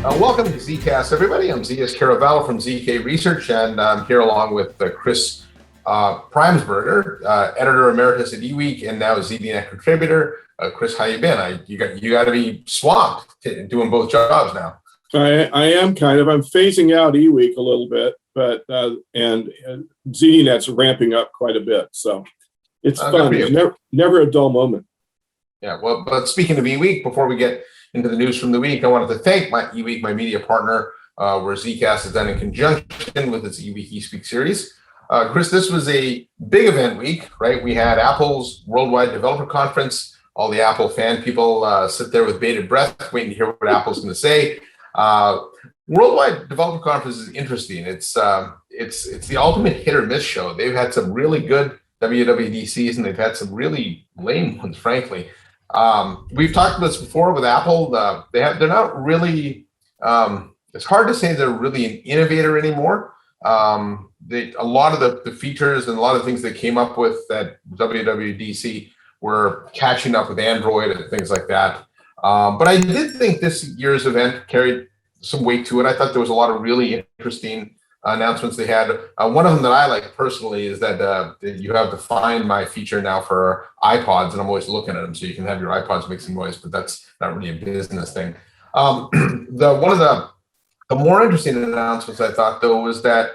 Welcome to ZKast, everybody. I'm Z.S. Caravallo from ZK Research, and I'm here along with Chris Preimesberger, editor emeritus at Eweek, and now ZDNet contributor. Chris, how you been? You got to be swamped doing both jobs now. I am kind of. I'm phasing out Eweek a little bit, but and ZDNet's ramping up quite a bit, so it's fun. It's never a dull moment. Yeah. Well, but speaking of Eweek, before we get into the news from the week, I wanted to thank my Eweek, my media partner, where ZKast is done in conjunction with its Eweek eSpeak series. Chris, this was a big event week, right? We had Apple's Worldwide Developer Conference. All the Apple fan people sit there with bated breath, waiting to hear what Apple's going to say. Worldwide Developer Conference is interesting. It's the ultimate hit or miss show. They've had some really good WWDCs, and they've had some really lame ones, frankly. We've talked about this before with Apple. They're not really. It's hard to say they're really an innovator anymore. A lot of the features and a lot of things they came up with at WWDC were catching up with Android and things like that. But I did think this year's event carried some weight to it. I thought there was a lot of really interesting announcements they had. One of them that I like personally is that you have the Find My feature now for iPods, and I'm always looking at them, so you can have your iPods make some noise, but that's not really a business thing. One of the more interesting announcements I thought, though, was that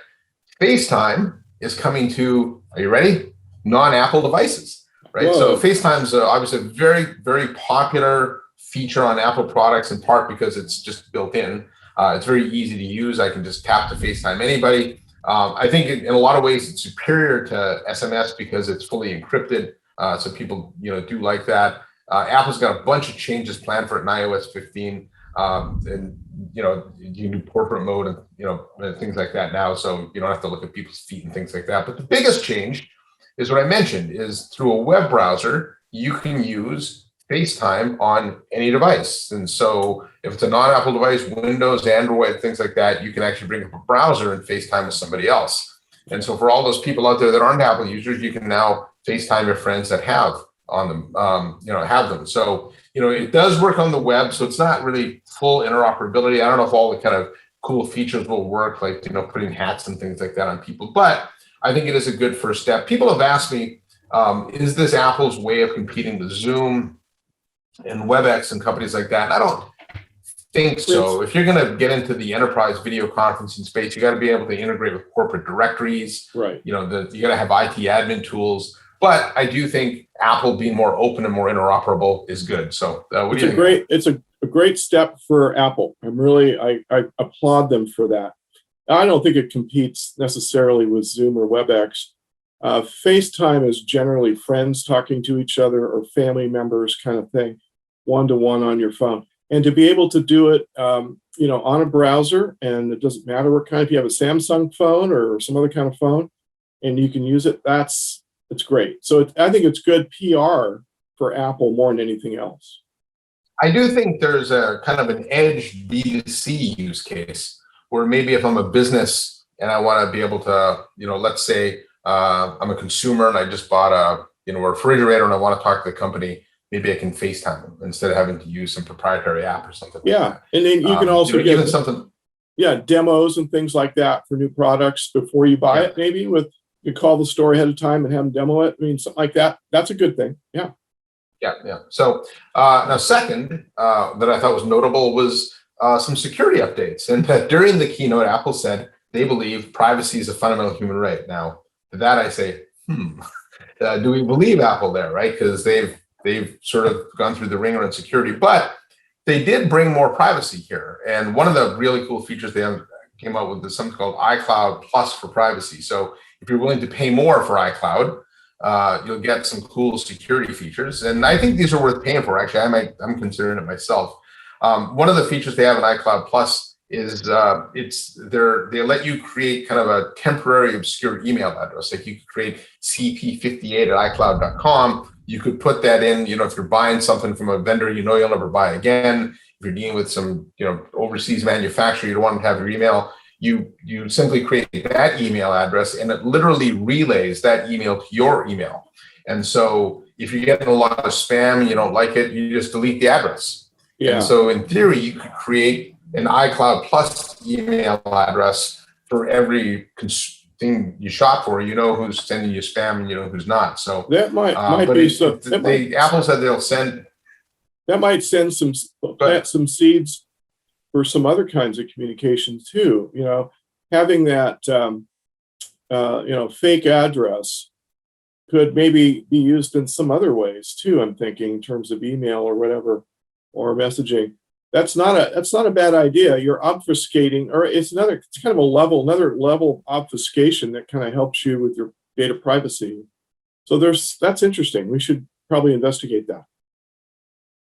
FaceTime is coming to, are you ready? Non-Apple devices, right? Whoa. So FaceTime's obviously a very, very popular feature on Apple products, in part because it's just built in. It's very easy to use. I can just tap to FaceTime anybody. I think in a lot of ways it's superior to SMS because it's fully encrypted. So people, do like that. Apple's got a bunch of changes planned for it in iOS 15. And you can do portrait mode and things like that now. So you don't have to look at people's feet and things like that. But the biggest change is what I mentioned, is through a web browser, you can use FaceTime on any device. And so if it's a non-Apple device, Windows, Android, things like that, you can actually bring up a browser and FaceTime with somebody else. And so for all those people out there that aren't Apple users, you can now FaceTime your friends that have on them, have them. So, it does work on the web, so it's not really full interoperability. I don't know if all the kind of cool features will work, like, putting hats and things like that on people, but I think it is a good first step. People have asked me, is this Apple's way of competing with Zoom and Webex and companies like that? And I don't think so. If you're going to get into the enterprise video conferencing space, you got to be able to integrate with corporate directories. Right. You got to have IT admin tools. But I do think Apple being more open and more interoperable is good. So what do you think? It's a great step for Apple. I applaud them for that. I don't think it competes necessarily with Zoom or Webex. FaceTime is generally friends talking to each other or family members kind of thing, one-to-one on your phone. And to be able to do it, on a browser, and it doesn't matter what kind, if you have a Samsung phone or some other kind of phone, and you can use it, it's great. So I think it's good PR for Apple more than anything else. I do think there's a kind of an edge B2C use case where maybe if I'm a business and I want to be able to, let's say I'm a consumer and I just bought a refrigerator and I want to talk to the company, maybe I can FaceTime them instead of having to use some proprietary app or something. Yeah, like that. And then you can also get even something. Yeah, demos and things like that for new products before you buy it. Maybe you call the store ahead of time and have them demo it. I mean, something like that. That's a good thing. Yeah. Yeah. So now, second, that I thought was notable was some security updates. And during the keynote, Apple said they believe privacy is a fundamental human right. Now, to that I say, do we believe Apple there, right? Because they've sort of gone through the ringer on security, but they did bring more privacy here. And one of the really cool features they came out with is something called iCloud Plus for privacy. So if you're willing to pay more for iCloud, you'll get some cool security features. And I think these are worth paying for. Actually, I'm considering it myself. One of the features they have in iCloud Plus is they let you create kind of a temporary obscure email address. Like you could create cp58@icloud.com. You could put that in, if you're buying something from a vendor, you'll never buy again. If you're dealing with some, overseas manufacturer, you don't want to have your email. You simply create that email address and it literally relays that email to your email. And so if you're getting a lot of spam and you don't like it, you just delete the address. Yeah. And so in theory, you could create an iCloud Plus email address for every thing you shop for. You know who's sending you spam and you know who's not. So that might be so. Apple said they'll send. That might send plant some seeds for some other kinds of communication too. You know, having that fake address could maybe be used in some other ways too. I'm thinking in terms of email or whatever, or messaging. That's not a bad idea. You're obfuscating, or it's another level of obfuscation that kind of helps you with your data privacy. So that's interesting. We should probably investigate that.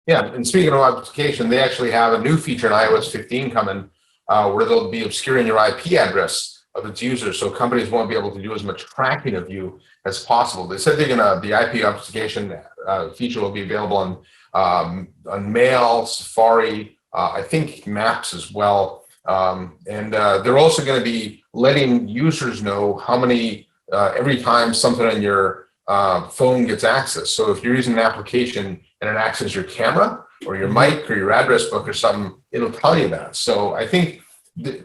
Yeah, and speaking of obfuscation, they actually have a new feature in iOS 15 coming where they'll be obscuring your IP address of its users, so companies won't be able to do as much tracking of you as possible. They said the IP obfuscation feature will be available on Mail, Safari, I think Maps as well, and they're also going to be letting users know how many every time something on your phone gets accessed. So if you're using an application and it accesses your camera or your mic or your address book or something, it'll tell you that. So I think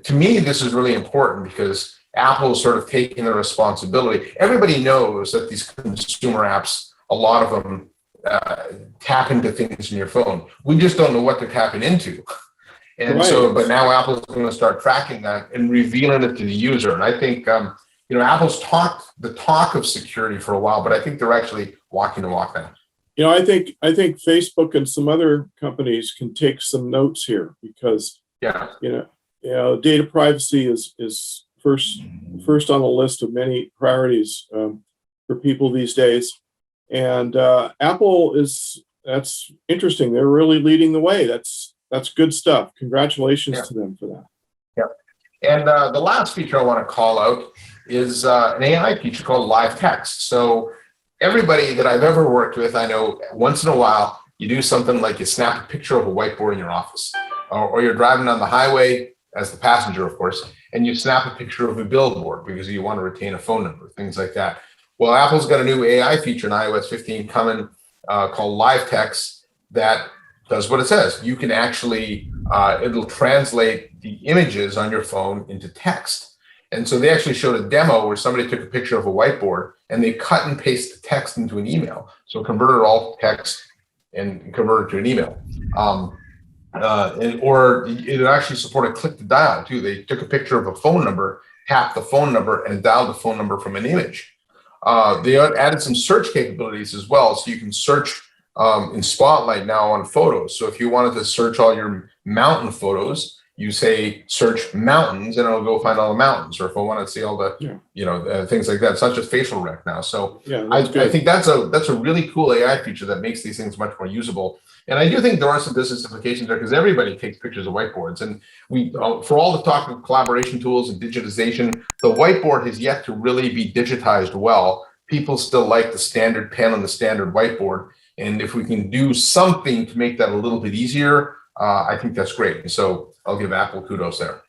to me, this is really important because Apple is sort of taking the responsibility. Everybody knows that these consumer apps, a lot of them tap into things in your phone. We just don't know what they're tapping into. And so, but now Apple's going to start tracking that and revealing it to the user. And I think, Apple's talked the talk of security for a while, but I think they're actually walking the walk now. I think Facebook and some other companies can take some notes here because, data privacy is first on the list of many priorities for people these days. And Apple that's interesting. They're really leading the way. That's good stuff. Congratulations to them for that. Yeah. And the last feature I want to call out is an AI feature called live text. So everybody that I've ever worked with, I know once in a while you do something like you snap a picture of a whiteboard in your office, or you're driving on the highway as the passenger, of course, and you snap a picture of a billboard because you want to retain a phone number, things like that. Well, Apple's got a new AI feature in iOS 15 coming called live text that does what it says. You can actually, it'll translate the images on your phone into text. And so they actually showed a demo where somebody took a picture of a whiteboard and they cut and paste the text into an email. So converted all text and converted to an email. Or it actually supported click to dial too. They took a picture of a phone number, tapped the phone number, and dialed the phone number from an image. They added some search capabilities as well, so you can search in Spotlight now on photos. So if you wanted to search all your mountain photos, you say search mountains, and it'll go find all the mountains. Or if I want to see all the things like that, it's not just facial rec now. So I think that's a really cool AI feature that makes these things much more usable. And I do think there are some business implications there because everybody takes pictures of whiteboards. And we, for all the talk of collaboration tools and digitization, the whiteboard has yet to really be digitized well. People still like the standard pen on the standard whiteboard. And if we can do something to make that a little bit easier, I think that's great. And so I'll give Apple kudos there.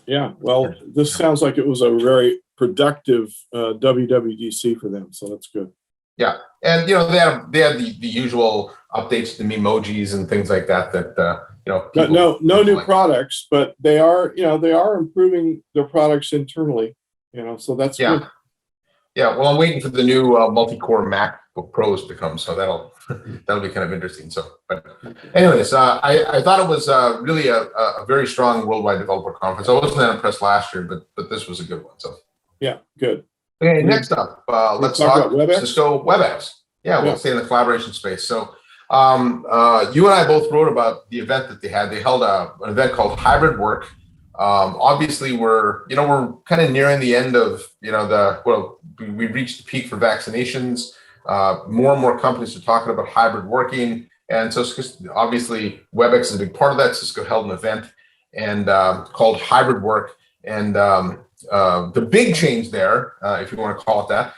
Yeah, well, this sounds like it was a very productive WWDC for them. So that's good. Yeah, and they have the usual updates to emojis and things like that. No new products, but they are improving their products internally. So that's good. Yeah, well, I'm waiting for the new multi-core MacBook Pros to come, so that'll be kind of interesting. So, but anyways, I thought it was really a very strong worldwide developer conference. I wasn't that impressed last year, but this was a good one. So yeah, good. Okay, next up, let's talk about Webex? Cisco Webex. Yeah, we'll stay in the collaboration space. So you and I both wrote about the event that they had. They held an event called Hybrid Work. Obviously, we're kind of nearing the end of we reached the peak for vaccinations. More and more companies are talking about hybrid working, and so obviously Webex is a big part of that. Cisco held an event and called Hybrid Work, and the big change there, if you want to call it that,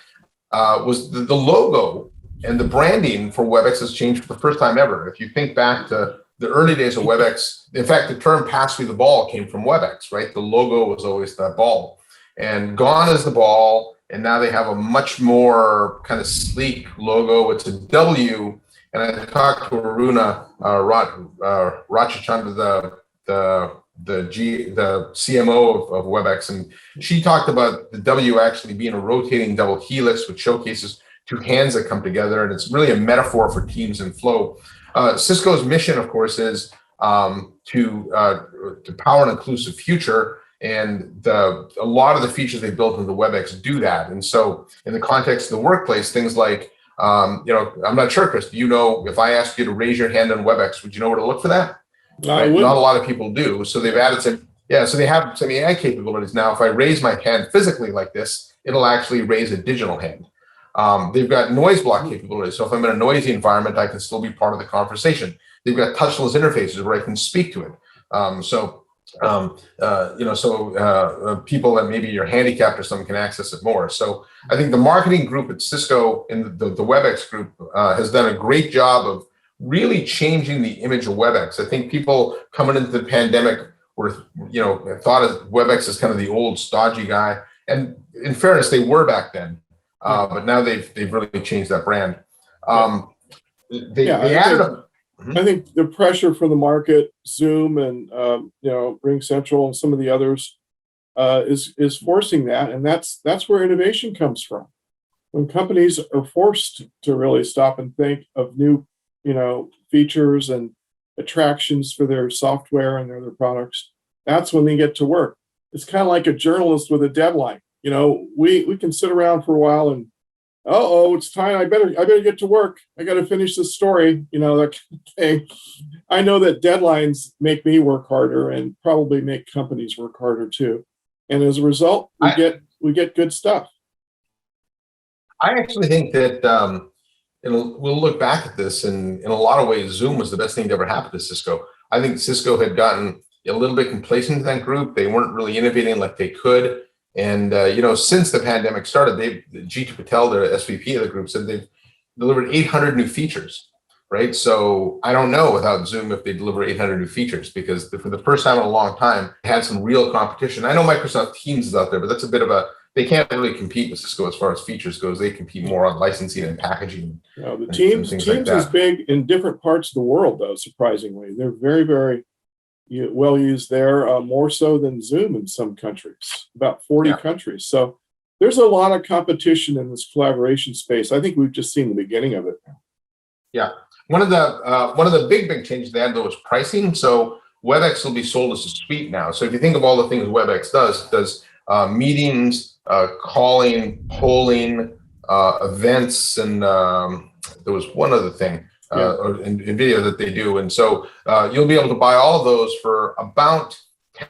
was the logo and the branding for Webex has changed for the first time ever. If you think back to the early days of Webex, in fact, the term "pass me the ball" came from Webex, right? The logo was always that ball, and gone is the ball. And now they have a much more kind of sleek logo. It's a W. And I talked to Aruna Rachachandra, the the CMO of Webex, and she talked about the W actually being a rotating double helix, which showcases two hands that come together, and it's really a metaphor for teams and flow. Cisco's mission, of course, is to power an inclusive future, and a lot of the features they built into Webex do that. And so, in the context of the workplace, things like I'm not sure, Chris, do you know, if I asked you to raise your hand on Webex, would you know where to look for that? I would. Not a lot of people do. So they've added some, so they have some AI capabilities now. If I raise my hand physically like this, it'll actually raise a digital hand. They've got noise block capabilities. So if I'm in a noisy environment, I can still be part of the conversation. They've got touchless interfaces where I can speak to it. People that maybe you're handicapped or something can access it more. So I think the marketing group at Cisco and the Webex group has done a great job of really changing the image of Webex. I think people coming into the pandemic were, thought of Webex as kind of the old stodgy guy. And in fairness, they were back then. But now they've really changed that brand. They added I think the pressure from the market, Zoom and Ring Central and some of the others is forcing that, and that's where innovation comes from. When companies are forced to really stop and think of new features and attractions for their software and their other products, that's when they get to work. It's kind of like a journalist with a deadline. We can sit around for a while and, it's time. I better get to work. I got to finish this story. That kind of thing. I know that deadlines make me work harder and probably make companies work harder too. And as a result, we get good stuff. I actually think that we'll look back at this, and in a lot of ways, Zoom was the best thing to ever happen to Cisco. I think Cisco had gotten a little bit complacent in that group. They weren't really innovating like they could. And, since the pandemic started, Jeetu Patel, the SVP of the group, said they've delivered 800 new features, right? So I don't know without Zoom if they deliver 800 new features, because for the first time in a long time, they had some real competition. I know Microsoft Teams is out there, but that's a bit of they can't really compete with Cisco as far as features goes. They compete more on licensing and packaging. The Teams is big in different parts of the world, though, surprisingly. They're very, very well used there, more so than Zoom in some countries, about 40 countries. So there's a lot of competition in this collaboration space. I think we've just seen the beginning of it. Yeah. One of the big changes they had, though, was pricing. So Webex will be sold as a suite now. So if you think of all the things Webex does meetings, calling, polling, events, and there was one other thing. In video that they do. And so you'll be able to buy all of those for about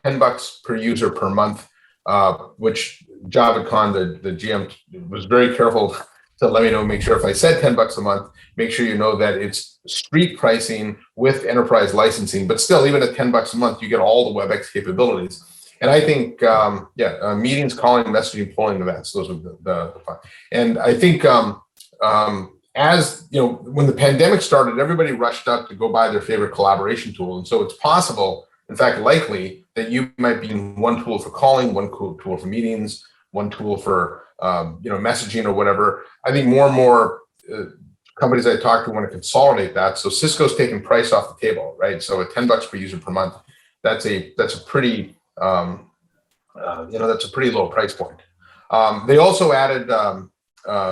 $10 per user per month, which Javed Khan, the GM, was very careful to let me know, make sure if I said $10 a month, make sure you know that it's street pricing with enterprise licensing, but still, even at $10 a month, you get all the Webex capabilities. And I think, meetings, calling, messaging, polling, events, those are the fun. And I think, as when the pandemic started, everybody rushed up to go buy their favorite collaboration tool. And so it's possible, in fact, likely, that you might be in one tool for calling, one tool for meetings, one tool for messaging or whatever. I think more and more companies I talk to want to consolidate that. So Cisco's taking price off the table, right? So at $10 per user per month, that's a pretty that's a pretty low price point. They also added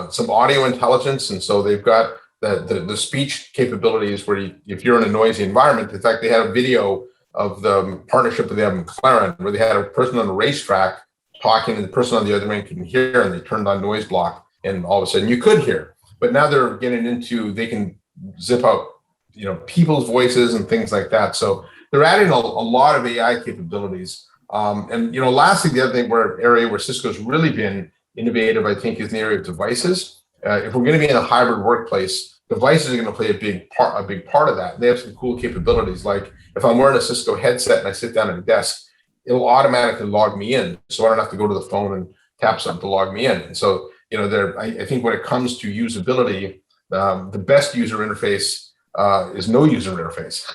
some audio intelligence, and so they've got the speech capabilities where if you're in a noisy environment. In fact, they had a video of the partnership that they have in McLaren, where they had a person on the racetrack talking, and the person on the other end couldn't hear, and they turned on noise block, and all of a sudden you could hear. But now they're getting into, they can zip out people's voices and things like that. So they're adding a lot of AI capabilities. Lastly, the other area where Cisco's really been innovative, I think, is in the area of devices. If we're going to be in a hybrid workplace, devices are going to play a big part of that. They have some cool capabilities, like if I'm wearing a Cisco headset and I sit down at a desk, it'll automatically log me in, so I don't have to go to the phone and tap something to log me in. And so, I think when it comes to usability, the best user interface is no user interface,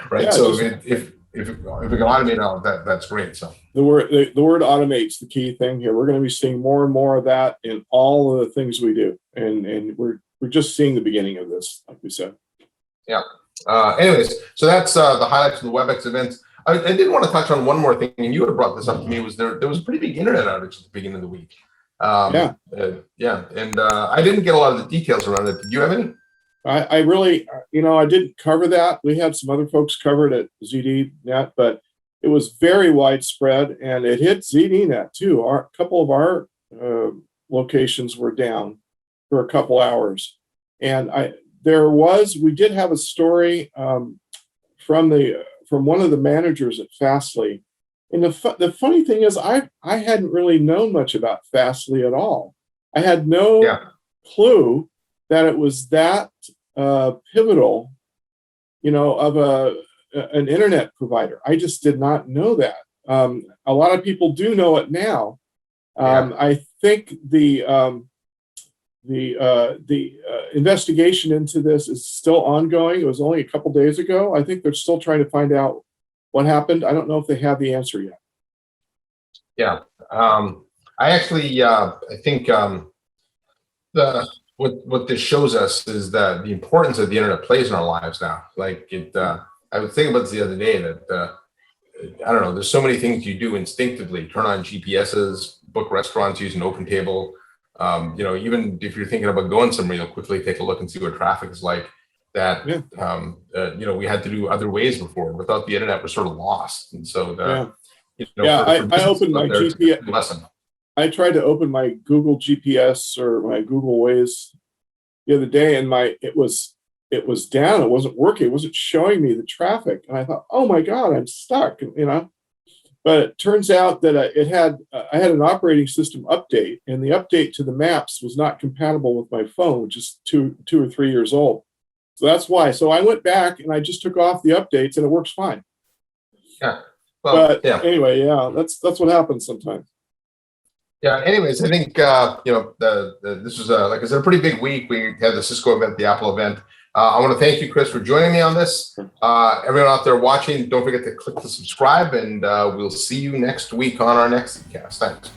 right? Yeah, so if we can automate all of that, that's great. So the word automate's the key thing here. We're going to be seeing more and more of that in all of the things we do, and we're just seeing the beginning of this, like we said. Yeah. Anyways, so that's the highlights of the Webex event. I did want to touch on one more thing, and you had brought this up to me. Was there was a pretty big internet outage at the beginning of the week? Yeah, and I didn't get a lot of the details around it. Did you have any? I really, I didn't cover that. We had some other folks covered at ZDNet, but it was very widespread, and it hit ZDNet too. A couple of our locations were down for a couple hours, and we did have a story from one of the managers at Fastly. And the funny thing is, I hadn't really known much about Fastly at all. I had no clue that it was that pivotal, of an internet provider. I just did not know that. A lot of people do know it now. I think the investigation into this is still ongoing. It was only a couple days ago. I think they're still trying to find out what happened. I don't know if they have the answer yet. Yeah, I actually I think what this shows us is that the importance of the internet plays in our lives now. Like I was thinking about this the other day that I don't know. There's so many things you do instinctively. Turn on GPSs, book restaurants using OpenTable. Even if you're thinking about going somewhere, you'll quickly take a look and see what traffic is like. That we had to do other ways before. Without the internet, we're sort of lost. And so I opened my GPS lesson. I tried to open my Google GPS or my Google Waze the other day, and it was down. It wasn't working. It wasn't showing me the traffic, and I thought, oh my God, I'm stuck. But it turns out that I had an operating system update, and the update to the maps was not compatible with my phone, which is 2 or 3 years old. So that's why. So I went back and I just took off the updates, and it works fine. Yeah. Well, anyway, that's what happens sometimes. Yeah. Anyways, I think this was like I said, a pretty big week. We had the Cisco event, the Apple event. I want to thank you, Chris, for joining me on this. Everyone out there watching, don't forget to click the subscribe, and we'll see you next week on our next ZKast. Thanks.